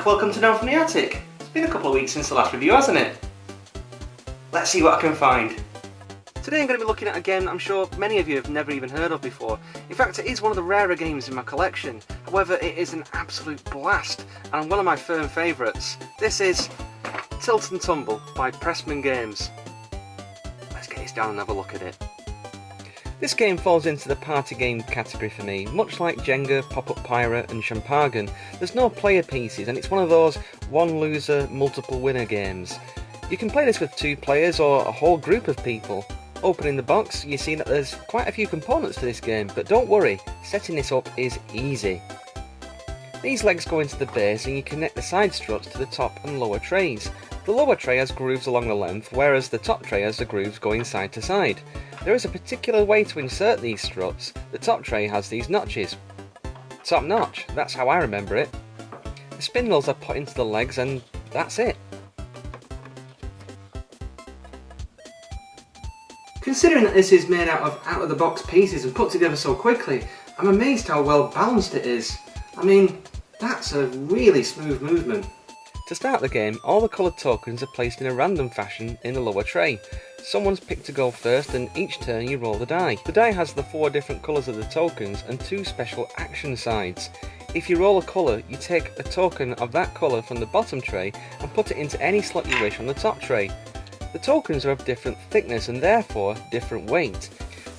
welcome to Down from the Attic. It's been a couple of weeks since the last review, hasn't it? Let's see what I can find. Today I'm going to be looking at a game that I'm sure many of you have never even heard of before. In fact, it is one of the rarer games in my collection. However, it is an absolute blast and one of my firm favourites. This is Tumble by Pressman Games. Let's get this down and have a look at it. This game falls into the party game category for me. Much like Jenga, Pop-Up Pirate and Champagne, there's no player pieces and it's one of those one loser, multiple winner games. You can play this with 2 players or a whole group of people. Opening the box, you see that there's quite a few components to this game, but don't worry, setting this up is easy. These legs go into the base and you connect the side struts to the top and lower trays. The lower tray has grooves along the length, whereas the top tray has the grooves going side to side. There is a particular way to insert these struts. The top tray has these notches. Top notch, that's how I remember it. The spindles are put into the legs and that's it. Considering that this is made out of the box pieces and put together so quickly, I'm amazed how well balanced it is. I mean, that's a really smooth movement. To start the game, all the coloured tokens are placed in a random fashion in the lower tray. Someone's picked to go first and each turn you roll the die. The die has the 4 different colours of the tokens and 2 special action sides. If you roll a colour, you take a token of that colour from the bottom tray and put it into any slot you wish on the top tray. The tokens are of different thickness and therefore different weight.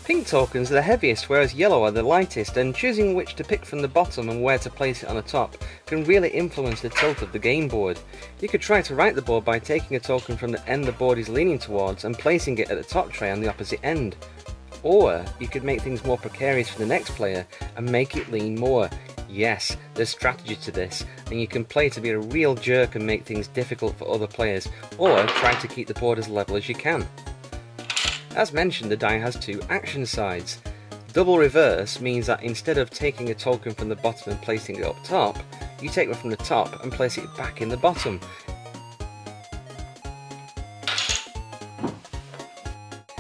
Pink tokens are the heaviest, whereas yellow are the lightest, and choosing which to pick from the bottom and where to place it on the top can really influence the tilt of the game board. You could try to right the board by taking a token from the end the board is leaning towards and placing it at the top tray on the opposite end. Or you could make things more precarious for the next player and make it lean more. Yes, there's strategy to this, and you can play to be a real jerk and make things difficult for other players, or try to keep the board as level as you can. As mentioned, the die has 2 action sides. Double reverse means that instead of taking a token from the bottom and placing it up top, you take one from the top and place it back in the bottom.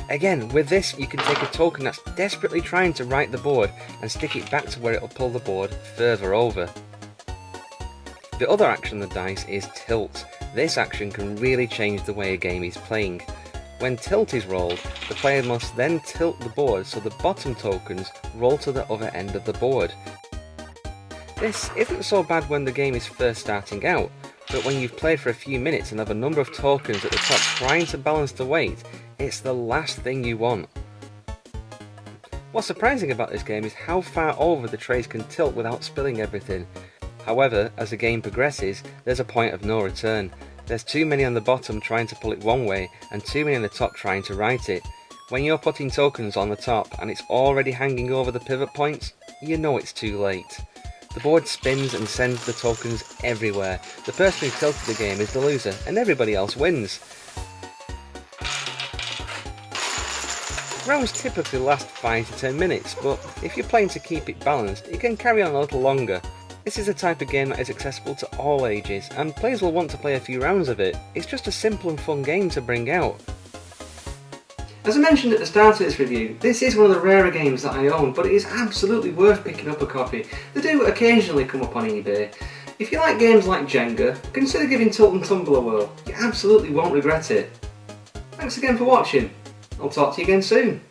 Again, with this you can take a token that's desperately trying to right the board and stick it back to where it will pull the board further over. The other action on the dice is tilt. This action can really change the way a game is playing. When tilt is rolled, the player must then tilt the board so the bottom tokens roll to the other end of the board. This isn't so bad when the game is first starting out, but when you've played for a few minutes and have a number of tokens at the top trying to balance the weight, it's the last thing you want. What's surprising about this game is how far over the trays can tilt without spilling everything. However, as the game progresses, there's a point of no return. There's too many on the bottom trying to pull it one way and too many on the top trying to right it. When you're putting tokens on the top and it's already hanging over the pivot points, you know it's too late. The board spins and sends the tokens everywhere. The person who tilted the game is the loser and everybody else wins. Rounds typically last 5 to 10 minutes, but if you're playing to keep it balanced, it can carry on a little longer. This is a type of game that is accessible to all ages, and players will want to play a few rounds of it. It's just a simple and fun game to bring out. As I mentioned at the start of this review, this is one of the rarer games that I own, but it is absolutely worth picking up a copy. They do occasionally come up on eBay. If you like games like Jenga, consider giving Tumble a whirl. You absolutely won't regret it. Thanks again for watching. I'll talk to you again soon.